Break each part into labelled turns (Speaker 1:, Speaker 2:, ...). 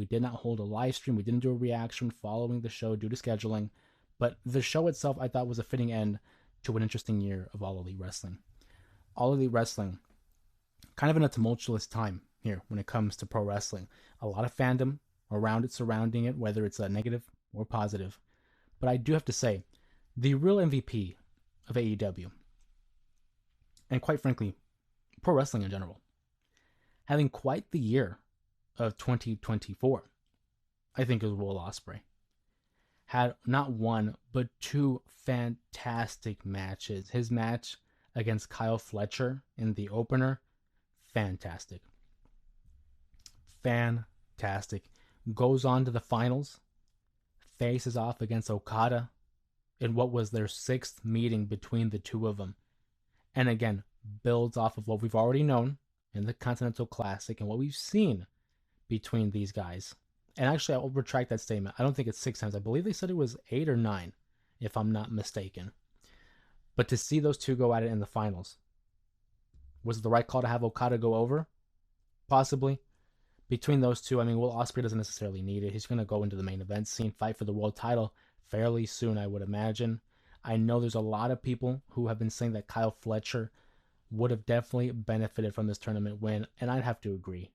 Speaker 1: We did not hold a live stream. We didn't do a reaction following the show due to scheduling. But the show itself, I thought, was a fitting end to an interesting year of All Elite Wrestling. All Elite Wrestling, kind of in a tumultuous time here when it comes to pro wrestling. A lot of fandom around it, surrounding it, whether it's a negative or positive. But I do have to say, the real MVP of AEW, and quite frankly, pro wrestling in general, having quite the year of 2024, I think is Will Ospreay. Had not one, but two fantastic matches. His match against Kyle Fletcher in the opener, fantastic. Fantastic. Goes on to the finals, faces off against Okada in what was their 6th meeting between the two of them. And again, builds off of what we've already known in the Continental Classic and what we've seen between these guys. And actually, I'll retract that statement. I don't think it's 6 times. I believe they said it was 8 or 9, if I'm not mistaken. But to see those two go at it in the finals, was it the right call to have Okada go over? Possibly. Between those two, I mean, Will Ospreay doesn't necessarily need it. He's going to go into the main event scene, fight for the world title fairly soon, I would imagine. I know there's a lot of people who have been saying that Kyle Fletcher would have definitely benefited from this tournament win, and I'd have to agree.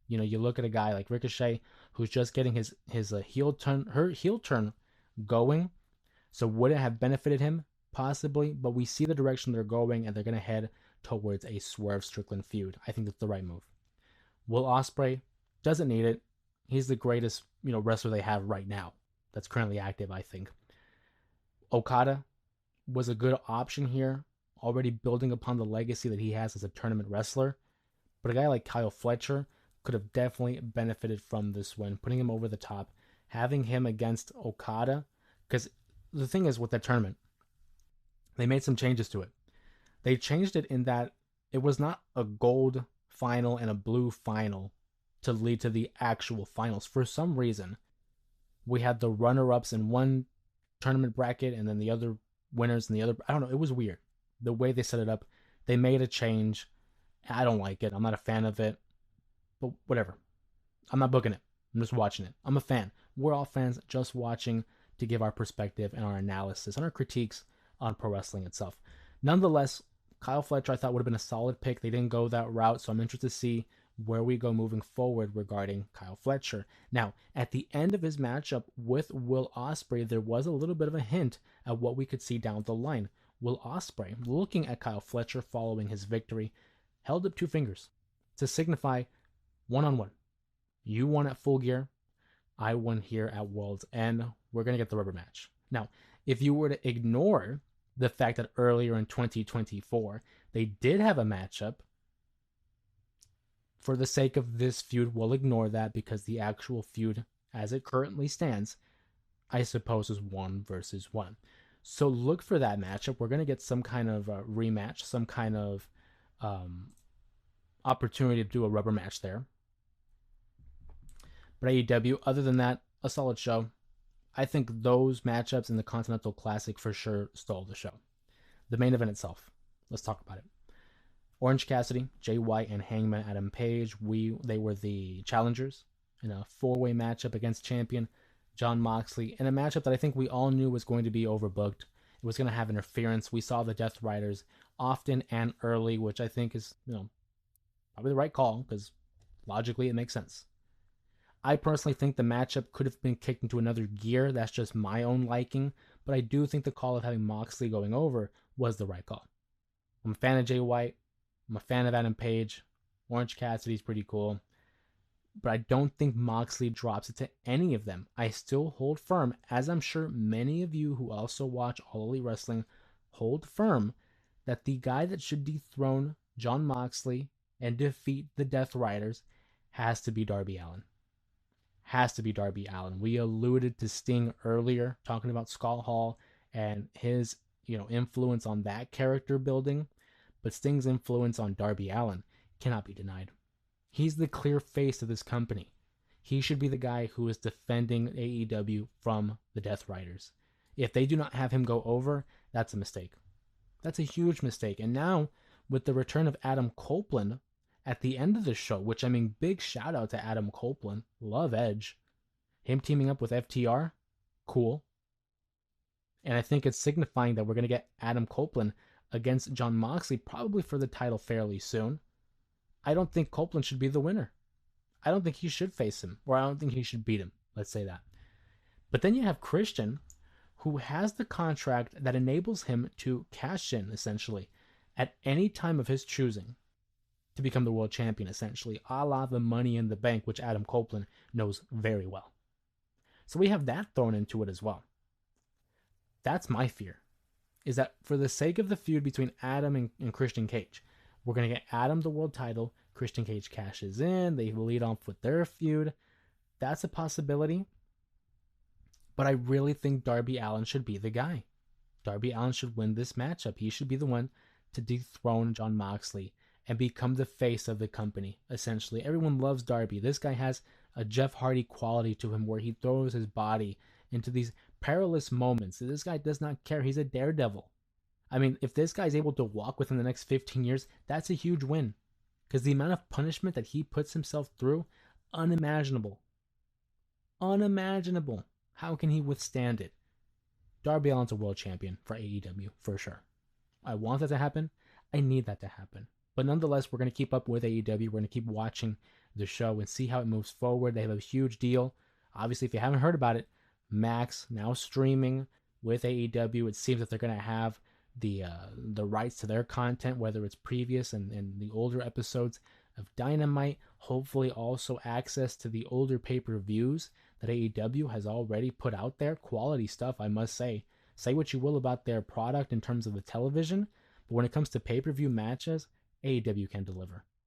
Speaker 1: You know, you look at a guy like Ricochet, who's just getting his heel turn going. So would it have benefited him? Possibly, but we see the direction they're going, and they're going to head towards a Swerve Strickland feud. I think that's the right move. Will Ospreay doesn't need it. He's the greatest, wrestler they have right now that's currently active, I think. Okada was a good option here, already building upon the legacy that he has as a tournament wrestler. But a guy like Kyle Fletcher could have definitely benefited from this win, putting him over the top, having him against Okada. Because the thing is with that tournament, they made some changes to it. They changed it in that it was not a gold final and a blue final to lead to the actual finals. For some reason, we had the runner-ups in one tournament bracket and then the other winners in the other. I don't know. It was weird. The way they set it up, they made a change. I don't like it. I'm not a fan of it. But whatever. I'm not booking it. I'm just watching it. I'm a fan. We're all fans just watching to give our perspective and our analysis and our critiques on pro wrestling itself. Nonetheless, Kyle Fletcher I thought would have been a solid pick. They didn't go that route, so I'm interested to see where we go moving forward regarding Kyle Fletcher. Now, at the end of his matchup with Will Ospreay, there was a little bit of a hint at what we could see down the line. Will Ospreay, looking at Kyle Fletcher following his victory, held up 2 fingers to signify one-on-one. You won at Full Gear. I won here at World's End. We're going to get the rubber match. Now, if you were to ignore the fact that earlier in 2024, they did have a matchup, for the sake of this feud, we'll ignore that because the actual feud, as it currently stands, I suppose is 1 versus 1. So look for that matchup. We're going to get some kind of rematch, some kind of opportunity to do a rubber match there. But AEW, other than that, a solid show. I think those matchups in the Continental Classic for sure stole the show. The main event itself. Let's talk about it. Orange Cassidy, Jay White, and Hangman Adam Page. They were the challengers in a 4-way matchup against champion Jon Moxley, in a matchup that I think we all knew was going to be overbooked. It was going to have interference. We saw the Death Riders often and early, which I think is, probably the right call because logically it makes sense. I personally think the matchup could have been kicked into another gear. That's just my own liking, but I do think the call of having Moxley going over was the right call. I'm a fan of Jay White. I'm a fan of Adam Page. Orange Cassidy's pretty cool. But I don't think Moxley drops it to any of them. I still hold firm, as I'm sure many of you who also watch All Elite Wrestling hold firm, that the guy that should dethrone Jon Moxley and defeat the Death Riders has to be Darby Allin. Has to be Darby Allin. We alluded to Sting earlier, talking about Scott Hall and his, influence on that character building. But Sting's influence on Darby Allin cannot be denied. He's the clear face of this company. He should be the guy who is defending AEW from the Death Riders. If they do not have him go over, that's a mistake. That's a huge mistake. And now, with the return of Adam Copeland at the end of the show, which I mean, big shout out to Adam Copeland. Love Edge. Him teaming up with FTR, cool. And I think it's signifying that we're going to get Adam Copeland against Jon Moxley probably for the title fairly soon. I don't think Copeland should be the winner. I don't think he should face him, or I don't think he should beat him. Let's say that. But then you have Christian, who has the contract that enables him to cash in, essentially, at any time of his choosing to become the world champion, essentially, a la the Money in the Bank, which Adam Copeland knows very well. So we have that thrown into it as well. That's my fear, is that for the sake of the feud between Adam and Christian Cage, we're going to get Adam the world title, Christian Cage cashes in, they lead off with their feud. That's a possibility. But I really think Darby Allin should be the guy. Darby Allin should win this matchup. He should be the one to dethrone Jon Moxley and become the face of the company, essentially. Everyone loves Darby. This guy has a Jeff Hardy quality to him where he throws his body into these perilous moments. This guy does not care. He's a daredevil. I mean, if this guy's able to walk within the next 15 years, that's a huge win. Because the amount of punishment that he puts himself through, unimaginable. Unimaginable. How can he withstand it? Darby Allin's a world champion for AEW, for sure. I want that to happen. I need that to happen. But nonetheless, we're going to keep up with AEW. We're going to keep watching the show and see how it moves forward. They have a huge deal. Obviously, if you haven't heard about it, Max now streaming with AEW. It seems that they're going to have the rights to their content, whether it's previous and the older episodes of Dynamite. Hopefully also access to the older pay-per-views that AEW has already put out there. Quality stuff, I must say. Say what you will about their product in terms of the television, but when it comes to pay-per-view matches, AEW can deliver.